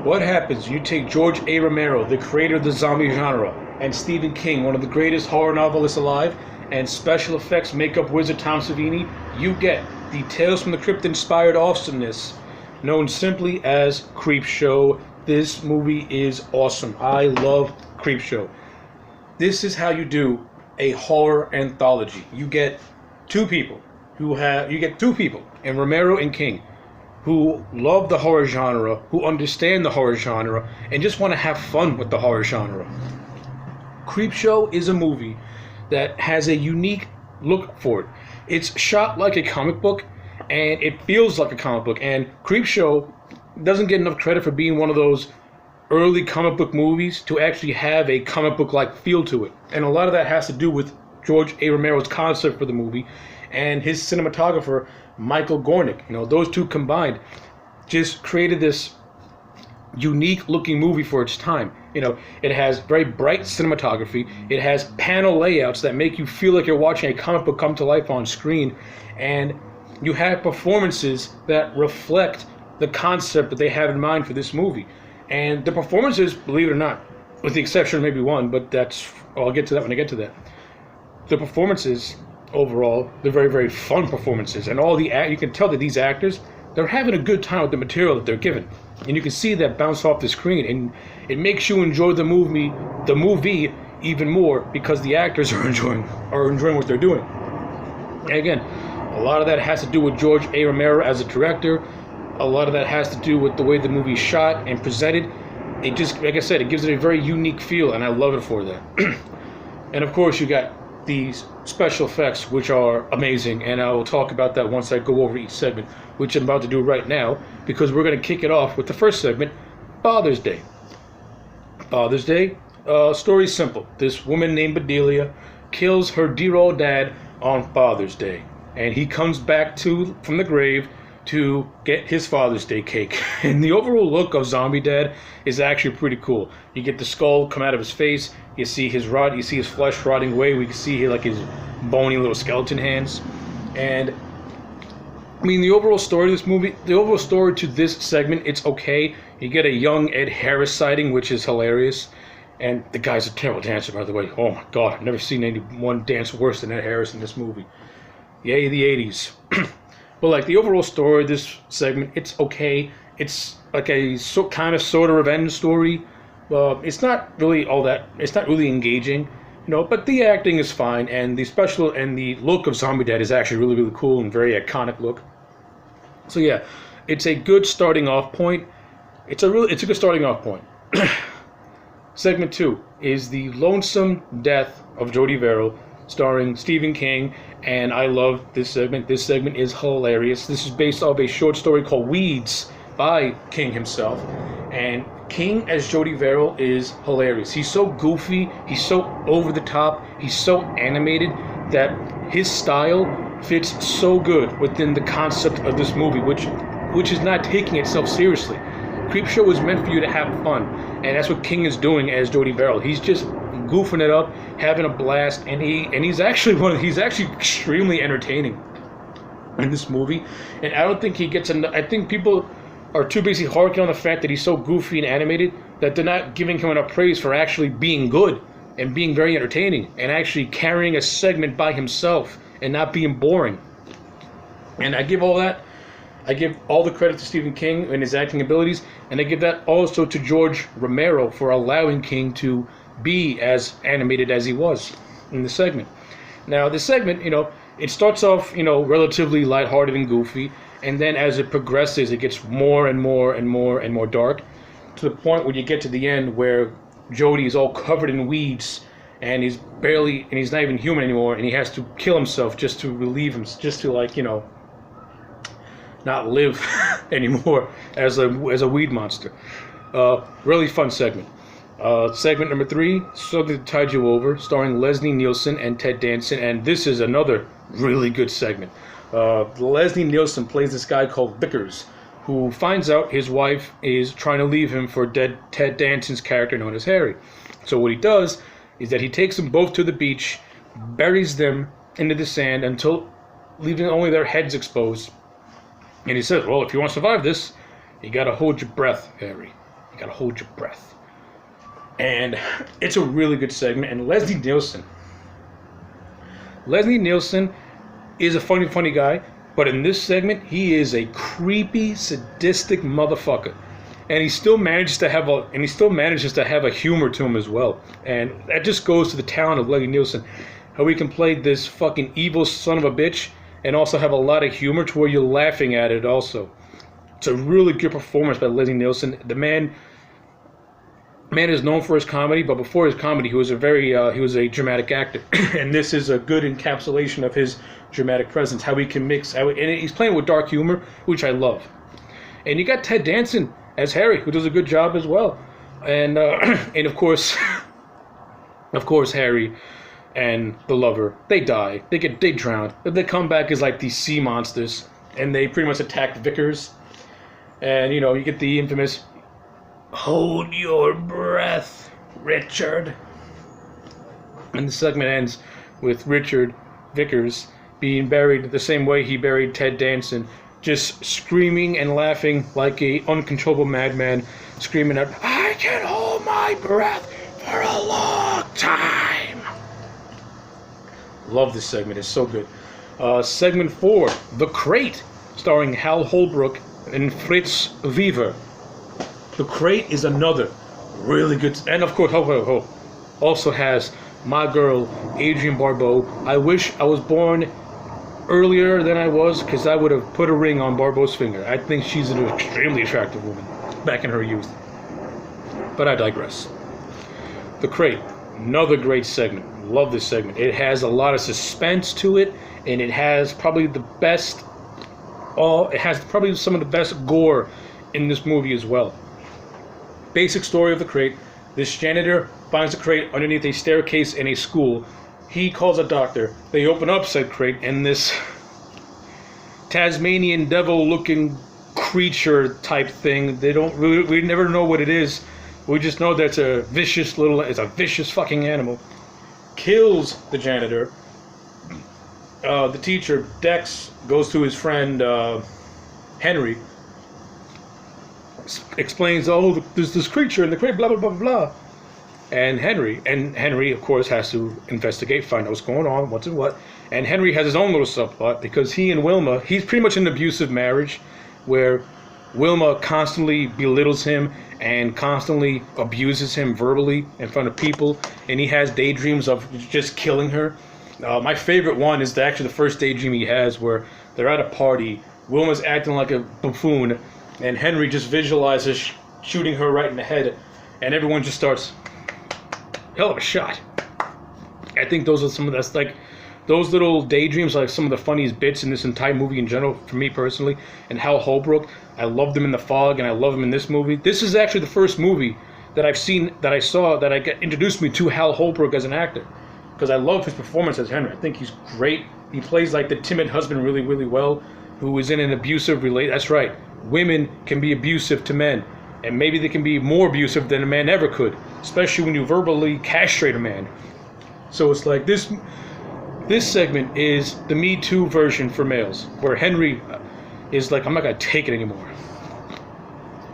What happens? You take George A. Romero, the creator of the zombie genre, and Stephen King, one of the greatest horror novelists alive, and special effects makeup wizard Tom Savini, you get the Tales from the Crypt inspired awesomeness known simply as Creepshow. This movie is awesome. I love Creepshow. This is how you do a horror anthology. You get two people in Romero and King who love the horror genre, who understand the horror genre, and just want to have fun with the horror genre. Creepshow is a movie that has a unique look for it. It's shot like a comic book, and it feels like a comic book. And Creepshow doesn't get enough credit for being one of those early comic book movies to actually have a comic book-like feel to it. And a lot of that has to do with George A. Romero's concept for the movie and his cinematographer, Michael Gornick. Those two combined just created this unique-looking movie for its time. It has very bright cinematography. It has panel layouts that make you feel like you're watching a comic book come to life on screen. And you have performances that reflect the concept that they have in mind for this movie. And the performances, believe it or not, with the exception of maybe one, but I'll get to that when I get to that. The performances, overall, they're very, very fun performances. And you can tell that these actors, they're having a good time with the material that they're given. And you can see that bounce off the screen. And it makes you enjoy the movie even more because the actors are enjoying what they're doing. And again, a lot of that has to do with George A. Romero as a director. A lot of that has to do with the way the movie's shot and presented. It just, like I said, it gives it a very unique feel, and I love it for that. And of course, you got these special effects, which are amazing, and I will talk about that once I go over each segment, which I'm about to do right now, because we're going to kick it off with the first segment, Father's Day. Father's Day, story's simple. This woman named Bedelia kills her dear old dad on Father's Day, and he comes back from the grave to get his Father's Day cake. And the overall look of Zombie Dad is actually pretty cool. You get the skull come out of his face, you see his flesh rotting away, we can see his bony little skeleton hands. And the overall story of this movie, the overall story to this segment, it's okay. You get a young Ed Harris sighting, which is hilarious. And the guy's a terrible dancer, by the way. Oh my god, I've never seen anyone dance worse than Ed Harris in this movie. Yay, the 80s. But the overall story of this segment, it's okay. It's like a sort of revenge story. It's not really it's not really engaging, but the acting is fine, and the look of Zombie Dad is actually really, really cool and very iconic look. So yeah, it's a good starting off point. It's a good starting off point. Segment 2 is The Lonesome Death of Jody Verrill, starring Stephen King, and I love this segment. This segment is hilarious. This is based off a short story called Weeds by King himself, and King as Jody Verrill is hilarious. He's so goofy, he's so over the top, he's so animated that his style fits so good within the concept of this movie, which is not taking itself seriously. Creepshow was meant for you to have fun, and that's what King is doing as Jody Verrill. He's just goofing it up, having a blast, and he's actually extremely entertaining in this movie. And I don't think he gets I think people are too busy harking on the fact that he's so goofy and animated that they're not giving him enough praise for actually being good and being very entertaining and actually carrying a segment by himself and not being boring. And I give all the credit to Stephen King and his acting abilities, and I give that also to George Romero for allowing King to be as animated as he was in the segment. Now, the segment, it starts off, relatively lighthearted and goofy, and then as it progresses, it gets more and more and more and more dark, to the point where you get to the end where Jody is all covered in weeds, and he's not even human anymore, and he has to kill himself just to relieve him, just to not live anymore as a weed monster. Really fun segment. Segment number 3, Something to Tide You Over, starring Leslie Nielsen and Ted Danson, and this is another really good segment. Leslie Nielsen plays this guy called Vickers, who finds out his wife is trying to leave him for dead Ted Danson's character known as Harry. So what he does is that he takes them both to the beach, buries them into the sand until leaving only their heads exposed. And he says, well, if you want to survive this, you gotta hold your breath, Harry. You gotta hold your breath. And it's a really good segment. And Leslie Nielsen is a funny guy, but in this segment, he is a creepy, sadistic motherfucker. And he still manages to have a humor to him as well. And that just goes to the talent of Leslie Nielsen. How he can play this fucking evil son of a bitch and also have a lot of humor to where you're laughing at it also. It's a really good performance by Leslie Nielsen. The man is known for his comedy, but before his comedy, he was a dramatic actor. And this is a good encapsulation of his dramatic presence, how he can and he's playing with dark humor, which I love. And you got Ted Danson as Harry, who does a good job as well. And of course Harry and the lover, they die. They drowned. They come back as like these sea monsters, and they pretty much attack Vickers. And you get the infamous "Hold your breath, Richard." And the segment ends with Richard Vickers being buried the same way he buried Ted Danson, just screaming and laughing like a uncontrollable madman, screaming out, "I can hold my breath for a long time." Love this segment, it's so good. Segment 4, The Crate, starring Hal Holbrook and Fritz Weaver. The Crate is another really good, and of course, also has my girl, Adrienne Barbeau. I wish I was born earlier than I was, because I would have put a ring on Barbeau's finger. I think she's an extremely attractive woman back in her youth. But I digress. The Crate, another great segment. Love this segment. It has a lot of suspense to it, and it has probably some of the best gore in this movie as well. Basic story of the Crate. This janitor finds the crate underneath a staircase in a school. He calls a doctor. They open up said crate, and this Tasmanian devil-looking creature type thing, we never know what it is. We just know that it's a vicious fucking animal. Kills the janitor. The teacher, Dex, goes to his friend Henry, explains, there's this creature in the crate, blah, blah, blah, blah. And Henry, of course, has to investigate, find out what's going on, what's and what. And Henry has his own little subplot, because he and Wilma, he's pretty much in an abusive marriage, where Wilma constantly belittles him and constantly abuses him verbally in front of people, and he has daydreams of just killing her. My favorite one is actually the first daydream he has, where they're at a party, Wilma's acting like a buffoon, and Henry just visualizes shooting her right in the head, and everyone just starts, hell of a shot. I think those little daydreams are like some of the funniest bits in this entire movie in general, for me personally. And Hal Holbrook, I loved him in The Fog, and I love him in this movie. This is actually the first movie that introduced me to Hal Holbrook as an actor, because I love his performance as Henry. I think he's great. He plays like the timid husband really, really well, who is in an abusive relationship. That's right. Women can be abusive to men, and maybe they can be more abusive than a man ever could, especially when you verbally castrate a man. So it's like this segment is the Me Too version for males, where Henry is like, I'm not going to take it anymore.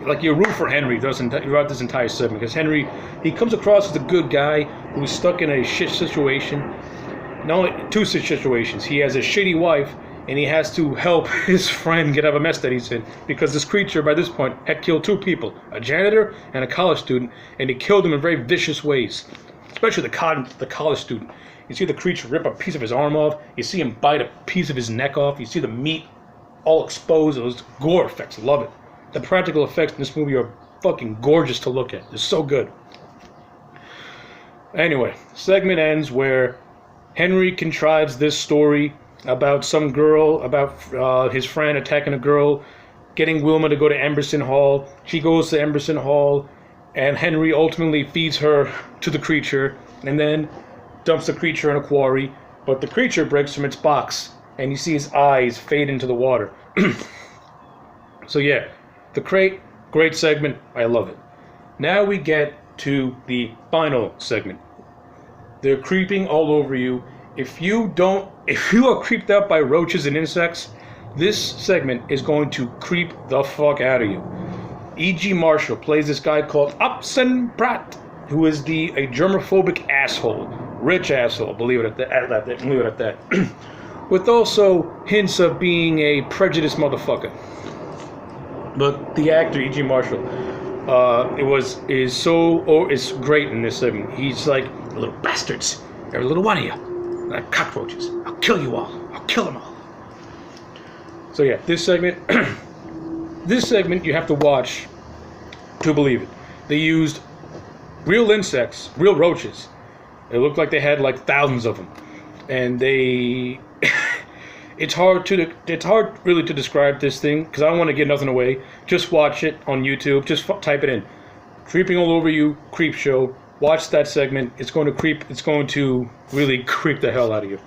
Like, you root for Henry throughout this entire segment, because Henry, he comes across as a good guy who's stuck in a shit situation. Not only two situations. He has a shitty wife, and he has to help his friend get out of a mess that he's in, because this creature, by this point, had killed two people, a janitor and a college student, and he killed them in very vicious ways, especially the college student. You see the creature rip a piece of his arm off, you see him bite a piece of his neck off, you see the meat all exposed. Those gore effects, love it. The practical effects in this movie are fucking gorgeous to look at. They're so good. Anyway, segment ends where Henry contrives this story about some girl, about his friend attacking a girl, getting Wilma to go to Emberson Hall. She goes to Emberson Hall, and Henry ultimately feeds her to the creature, and then dumps the creature in a quarry. But the creature breaks from its box, and you see his eyes fade into the water. So yeah, The Crate, great segment. I love it. Now we get to the final segment. They're creeping all over you. If you are creeped out by roaches and insects, this segment is going to creep the fuck out of you. E.G. Marshall plays this guy called Opsenbrat, who is a germophobic asshole, rich asshole, believe it at that, with also hints of being a prejudiced motherfucker. But the actor E.G. Marshall, is great in this segment. He's like, little bastards, every little one of you, like cockroaches. I'll kill you all. I'll kill them all. So yeah, this segment, you have to watch to believe it. They used real insects, real roaches. It looked like they had like thousands of them, and they. It's hard really to describe this thing because I don't want to give nothing away. Just watch it on YouTube. Just type it in, "Creeping All Over You," Creepshow. Watch that segment. It's going to really creep the hell out of you.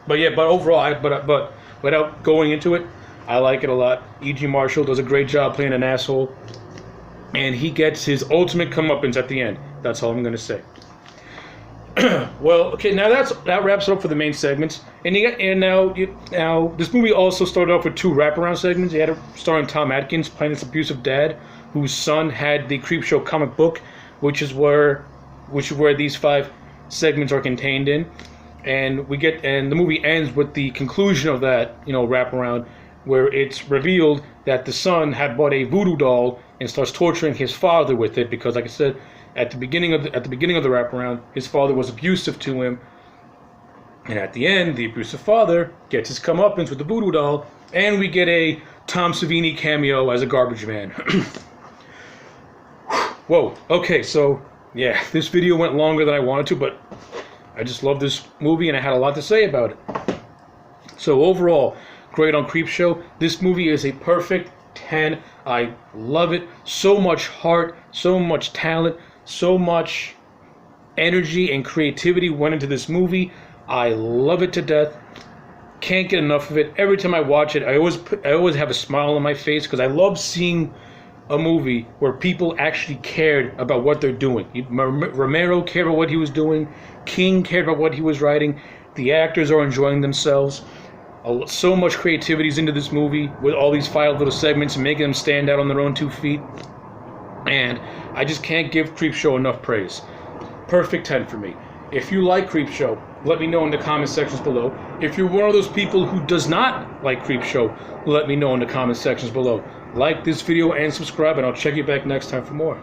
But overall, but without going into it, I like it a lot. E.G. Marshall does a great job playing an asshole, and he gets his ultimate comeuppance at the end. That's all I'm going to say. Well, okay, now that wraps it up for the main segments. And now this movie also started off with 2 wraparound segments. You had starring Tom Atkins playing this abusive dad, whose son had the Creepshow comic book, which is where these 5 segments are contained in. And the movie ends with the conclusion of that, wraparound, where it's revealed that the son had bought a voodoo doll and starts torturing his father with it because, like I said, at the beginning of the wraparound, his father was abusive to him, and at the end, the abusive father gets his comeuppance with the voodoo doll, and we get a Tom Savini cameo as a garbage man. Whoa. Okay, so yeah, this video went longer than I wanted to, but I just love this movie, and I had a lot to say about it. So overall, great on Creepshow. This movie is a perfect 10. I love it. So much heart, so much talent, so much energy and creativity went into this movie. I love it to death. Can't get enough of it. Every time I watch it, I always have a smile on my face because I love seeing a movie where people actually cared about what they're doing. Romero cared about what he was doing. King cared about what he was writing. The actors are enjoying themselves. So much creativity is into this movie with all these 5 little segments and making them stand out on their own 2 feet. And I just can't give Creepshow enough praise. Perfect 10 for me. If you like Creepshow, let me know in the comment sections below. If you're one of those people who does not like Creepshow, let me know in the comment sections below. Like this video and subscribe, and I'll check you back next time for more.